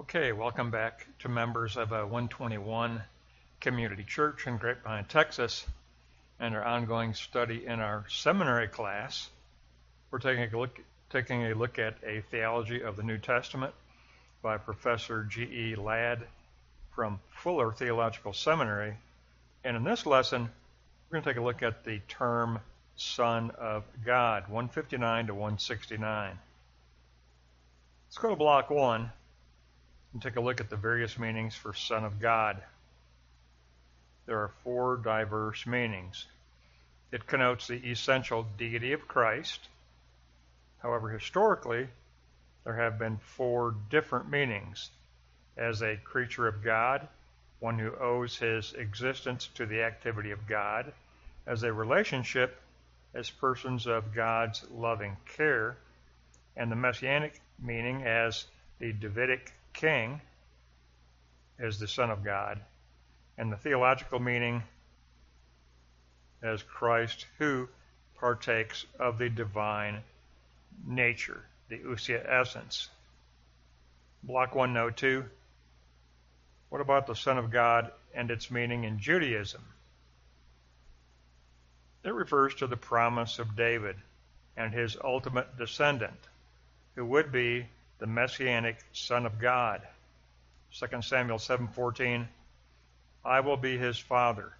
Okay, welcome back to members of 121 Community Church in Grapevine, Texas, and our ongoing study in our seminary class. We're taking a look at a Theology of the New Testament by Professor G.E. Ladd from Fuller Theological Seminary. And in this lesson, we're going to take a look at the term Son of God, 159 to 169. Let's go to Block 1 and take a look at the various meanings for Son of God. There are four diverse meanings. It connotes the essential deity of Christ. However, historically, there have been four different meanings: as a creature of God, one who owes his existence to the activity of God; as a relationship, as persons of God's loving care; and the messianic meaning as the Davidic king, as the Son of God; and the theological meaning as Christ who partakes of the divine nature, the ousia essence. Block 1, Note 2. What about the Son of God and its meaning in Judaism? It refers to the promise of David and his ultimate descendant, who would be the Messianic Son of God. 2 Samuel 7:14, I will be his father,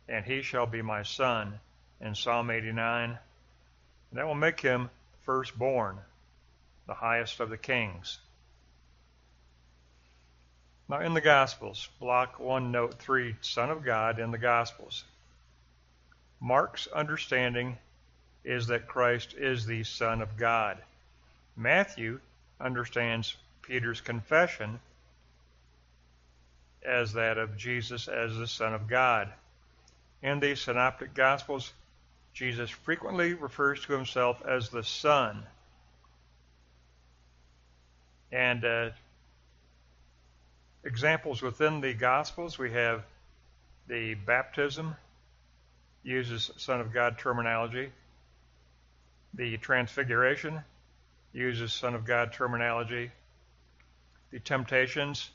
and he shall be my son. In Psalm 89, and I will make him firstborn, the highest of the kings. Now in the Gospels, Block 1, Note 3, Son of God in the Gospels. Mark's understanding is that Christ is the Son of God. Matthew understands Peter's confession as that of Jesus as the Son of God. In the Synoptic Gospels, Jesus frequently refers to himself as the Son. And examples within the Gospels, we have the baptism uses Son of God terminology. The Transfiguration uses Son of God terminology. The temptations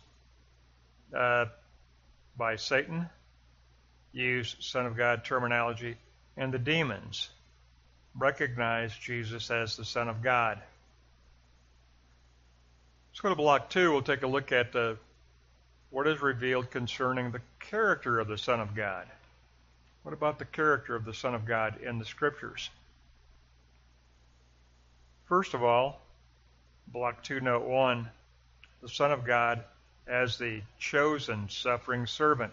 by Satan use Son of God terminology, and the demons recognize Jesus as the Son of God. Let's go to Block 2. We'll take a look at what is revealed concerning the character of the Son of God. What about the character of the Son of God in the Scriptures? First of all, Block 2, Note 1, the Son of God as the chosen suffering servant.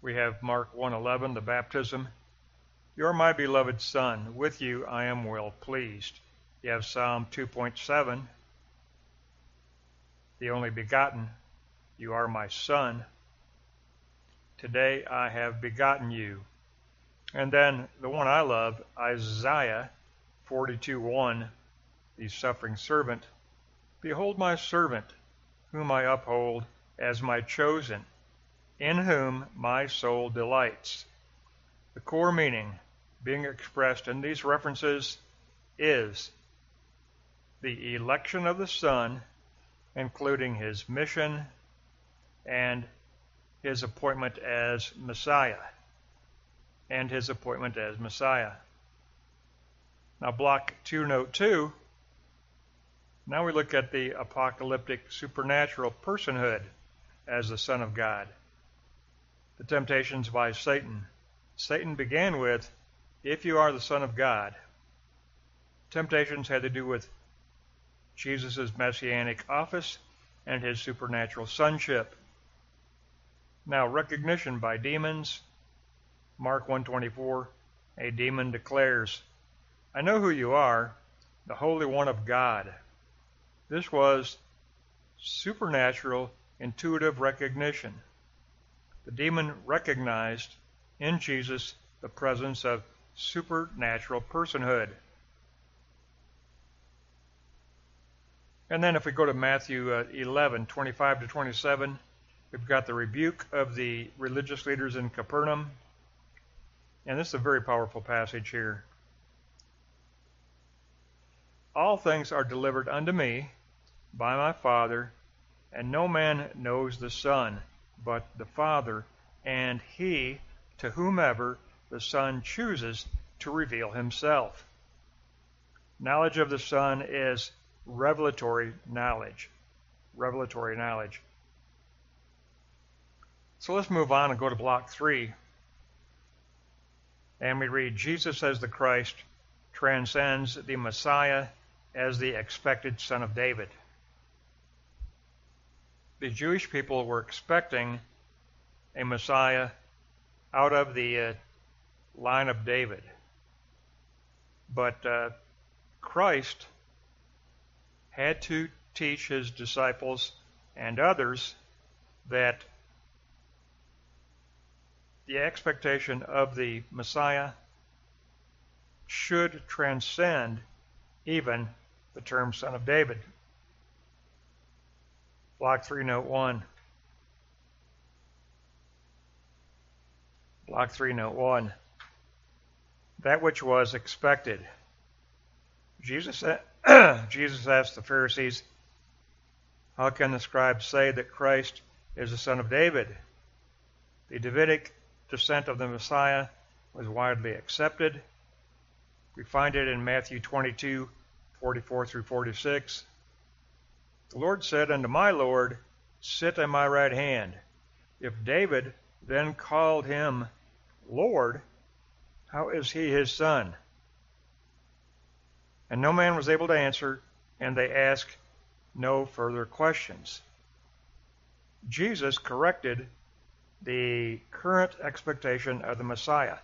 We have Mark 1:11, the baptism. You are my beloved Son. With you I am well pleased. You have Psalm 2.7, the only begotten. You are my Son. Today I have begotten you. And then the one I love, Isaiah 42:1, the suffering servant. Behold my servant, whom I uphold as my chosen, in whom my soul delights. The core meaning being expressed in these references is the election of the Son, including his mission and his appointment as Messiah. Now, Block 2, Note 2, now we look at the apocalyptic supernatural personhood as the Son of God. The temptations by Satan. Satan began with, if you are the Son of God. Temptations had to do with Jesus' messianic office and his supernatural sonship. Now, recognition by demons. Mark 1:24, a demon declares, I know who you are, the Holy One of God. This was supernatural, intuitive recognition. The demon recognized in Jesus the presence of supernatural personhood. And then if we go to Matthew 11:25 to 27, we've got the rebuke of the religious leaders in Capernaum. And this is a very powerful passage here. All things are delivered unto me by my Father, and no man knows the Son but the Father, and he to whomever the Son chooses to reveal himself. Knowledge of the Son is revelatory knowledge. Revelatory knowledge. So let's move on and go to block 3. And we read, Jesus as the Christ transcends the Messiah as the expected Son of David. The Jewish people were expecting a Messiah out of the line of David. But Christ had to teach his disciples and others that the expectation of the Messiah should transcend even the term Son of David. Block 3, note 1. Block 3, note 1. That which was expected. Jesus asked the Pharisees, how can the scribes say that Christ is the Son of David? The Davidic descent of the Messiah was widely accepted. We find it in Matthew 22, 44 through 46. The Lord said unto my Lord, sit at my right hand. If David then called him Lord, how is he his son? And no man was able to answer, and they asked no further questions. Jesus corrected the current expectation of the Messiah.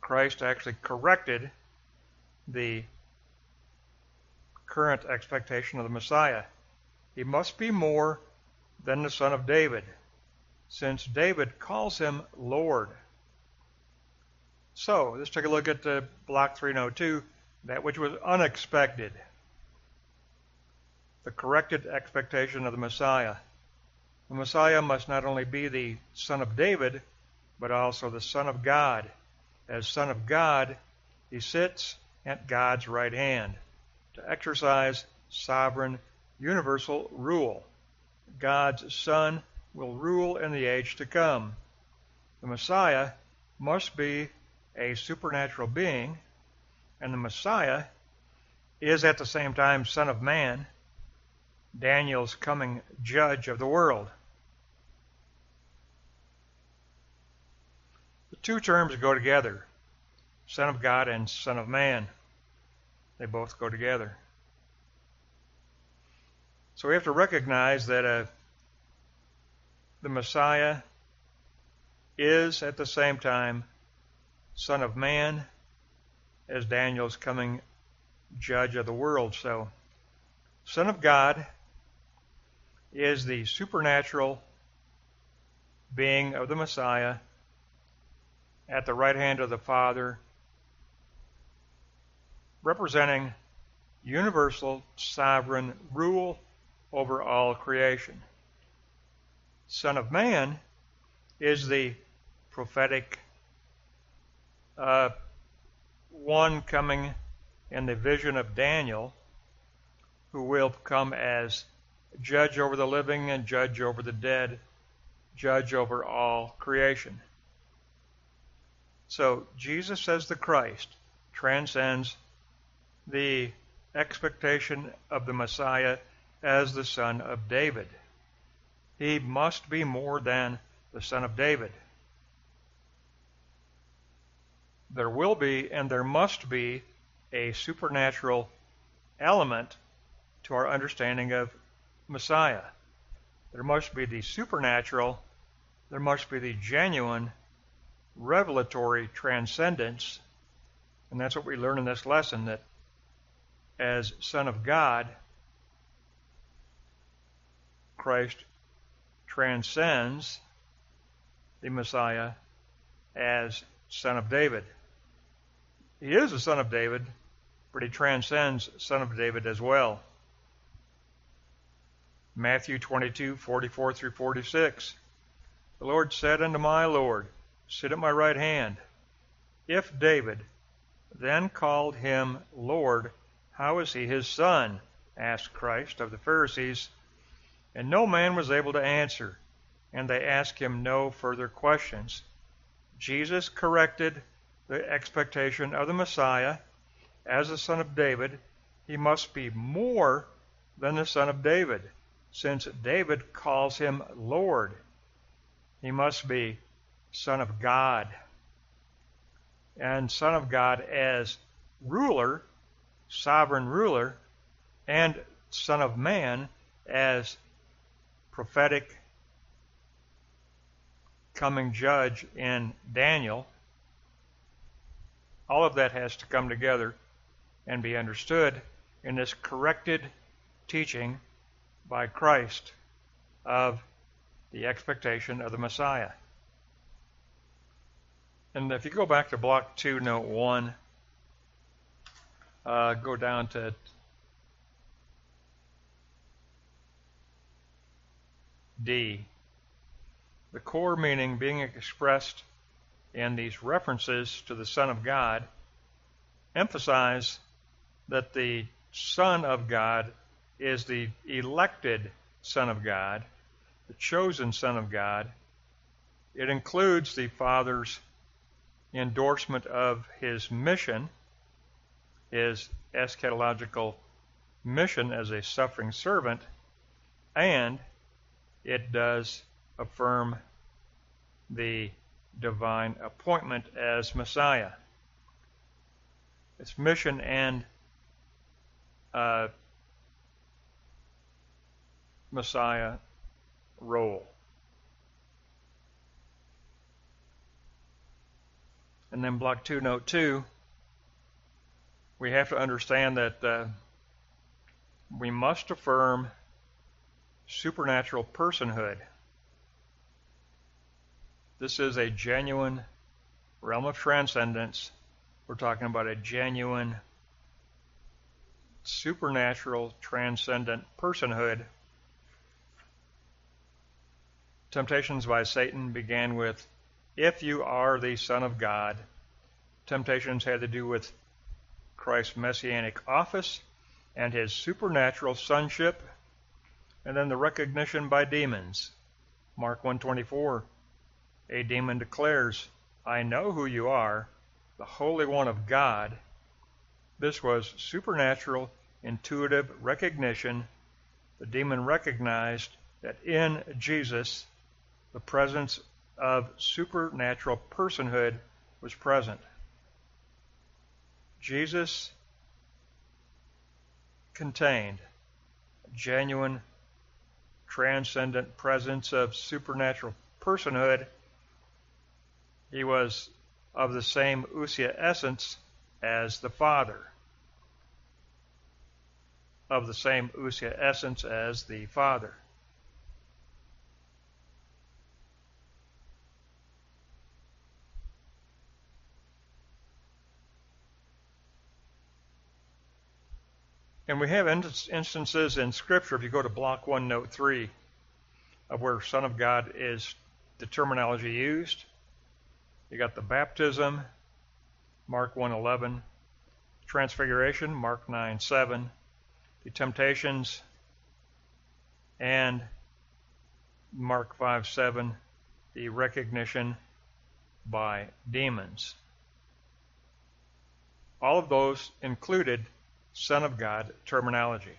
Christ actually corrected the current expectation of the Messiah. He must be more than the Son of David, since David calls him Lord. So, let's take a look at block 3, note 2, that which was unexpected. The corrected expectation of the Messiah. The Messiah must not only be the Son of David, but also the Son of God. As Son of God, he sits at God's right hand to exercise sovereign, universal rule. God's Son will rule in the age to come. The Messiah must be a supernatural being, and the Messiah is at the same time Son of Man, Daniel's coming judge of the world. The two terms go together, Son of God and Son of Man. They both go together. So we have to recognize that the Messiah is at the same time Son of Man as Daniel's coming judge of the world. So, Son of God is the supernatural being of the Messiah at the right hand of the Father, representing universal sovereign rule over all creation. Son of Man is the prophetic one coming in the vision of Daniel, who will come as judge over the living and judge over the dead, judge over all creation. So Jesus as the Christ transcends the expectation of the Messiah as the Son of David. He must be more than the Son of David. There will be and there must be a supernatural element to our understanding of Messiah. There must be the supernatural, there must be the genuine revelatory transcendence, and that's what we learn in this lesson, that as Son of God, Christ transcends the Messiah as Son of David. He is a Son of David, but he transcends Son of David as well. Matthew 22, 44 through 46. The Lord said unto my Lord, sit at my right hand. If David then called him Lord, "How is he his son?" asked Christ of the Pharisees, and no man was able to answer, and they asked him no further questions. Jesus corrected the expectation of the Messiah. As the son of David, he must be more than the son of David, since David calls him Lord. He must be Son of God, and Son of God as ruler, sovereign ruler, and Son of Man as prophetic coming judge in Daniel. All of that has to come together and be understood in this corrected teaching by Christ of the expectation of the Messiah. And if you go back to Block 2, Note 1, go down to D. The core meaning being expressed in these references to the Son of God emphasize that the Son of God is the elected Son of God, the chosen Son of God. It includes the Father's endorsement of his mission, his eschatological mission as a suffering servant, and it does affirm the divine appointment as Messiah. It's mission and Messiah role. And then Block 2, Note 2, we have to understand that we must affirm supernatural personhood. This is a genuine realm of transcendence. We're talking about a genuine supernatural transcendent personhood. Temptations by Satan began with, "If you are the Son of God." Temptations had to do with Christ's messianic office and his supernatural sonship, and then the recognition by demons. Mark 1:24, a demon declares, "I know who you are, the Holy One of God." This was supernatural, intuitive recognition. The demon recognized that in Jesus, the presence of supernatural personhood was present. Jesus contained a genuine, transcendent presence of supernatural personhood. He was of the same ousia essence as the Father. Of the same ousia essence as the Father. And we have instances in Scripture, if you go to Block 1, Note 3, of where Son of God is the terminology used. You got the baptism, Mark 1:11, transfiguration, Mark 9:7, the temptations, and Mark 5:7, the recognition by demons. All of those included Son of God terminology.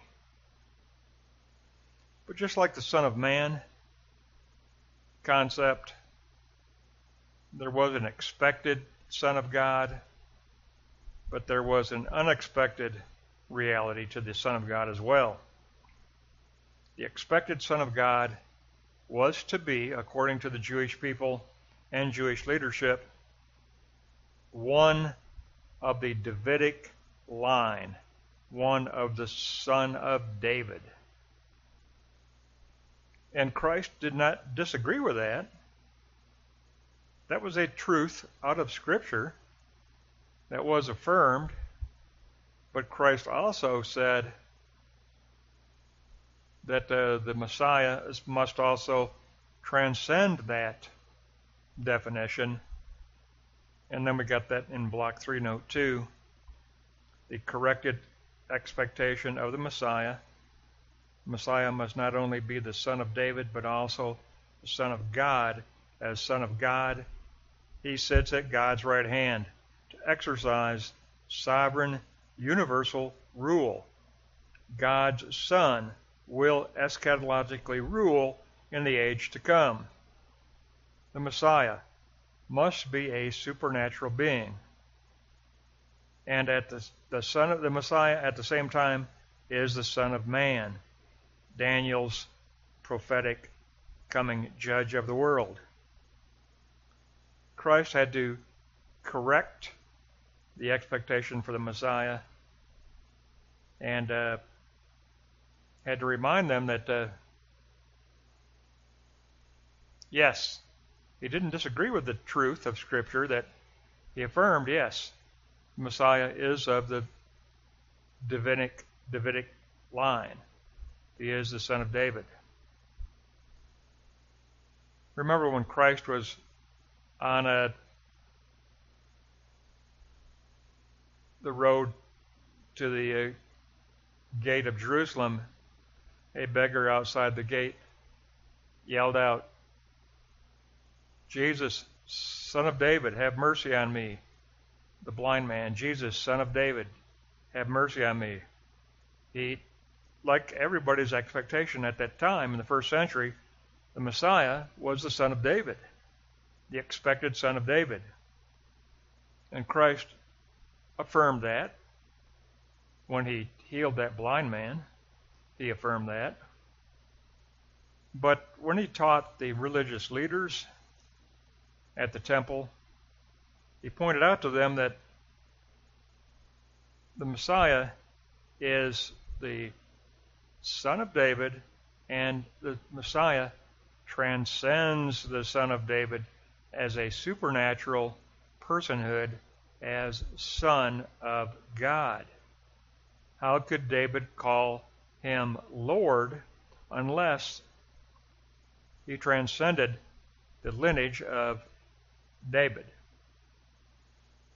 But just like the Son of Man concept, there was an expected Son of God, but there was an unexpected reality to the Son of God as well. The expected Son of God was to be, according to the Jewish people and Jewish leadership, one of the Davidic line, one of the son of David. And Christ did not disagree with that. That was a truth out of Scripture that was affirmed. But Christ also said that the Messiah must also transcend that definition. And then we got that in Block 3, Note 2, the corrected expectation of the Messiah. The Messiah must not only be the Son of David, but also the Son of God. As Son of God, he sits at God's right hand to exercise sovereign, universal rule. God's Son will eschatologically rule in the age to come. The Messiah must be a supernatural being. And at the Son of the Messiah at the same time is the Son of Man, Daniel's prophetic coming judge of the world. Christ had to correct the expectation for the Messiah and had to remind them that, yes, he didn't disagree with the truth of Scripture, that he affirmed, yes, the Messiah is of the Davidic line. He is the Son of David. Remember when Christ was on the road to the gate of Jerusalem, a beggar outside the gate yelled out, "Jesus, Son of David, have mercy on me." The blind man, "Jesus, Son of David, have mercy on me." He, like everybody's expectation at that time in the first century, the Messiah was the Son of David, the expected Son of David. And Christ affirmed that when he healed that blind man. He affirmed that. But when he taught the religious leaders at the temple, he pointed out to them that the Messiah is the Son of David, and the Messiah transcends the Son of David as a supernatural personhood, as Son of God. How could David call him Lord unless he transcended the lineage of David?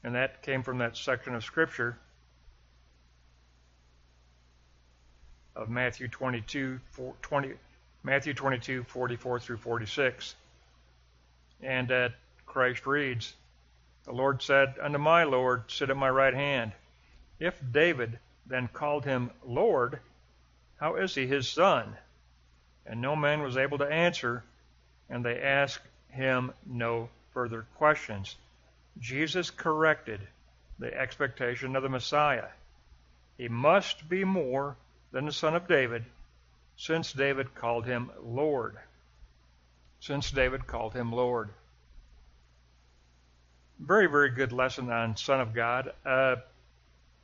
And that came from that section of Scripture of Matthew 22, 44 through 46. And Christ reads, "The Lord said unto my Lord, sit at my right hand. If David then called him Lord, how is he his son?" And no man was able to answer, and they asked him no further questions. Jesus corrected the expectation of the Messiah. He must be more than the Son of David, since David called him Lord. Since David called him Lord. Very, very good lesson on Son of God.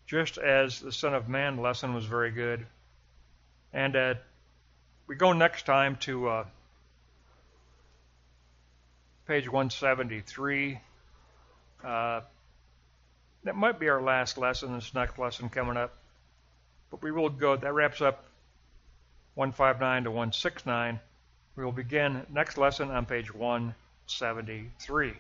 Just as the Son of Man lesson was very good. And we go next time to page 173. That might be our last lesson, this next lesson coming up. But we will go, that wraps up 159 to 169. We will begin next lesson on page 173.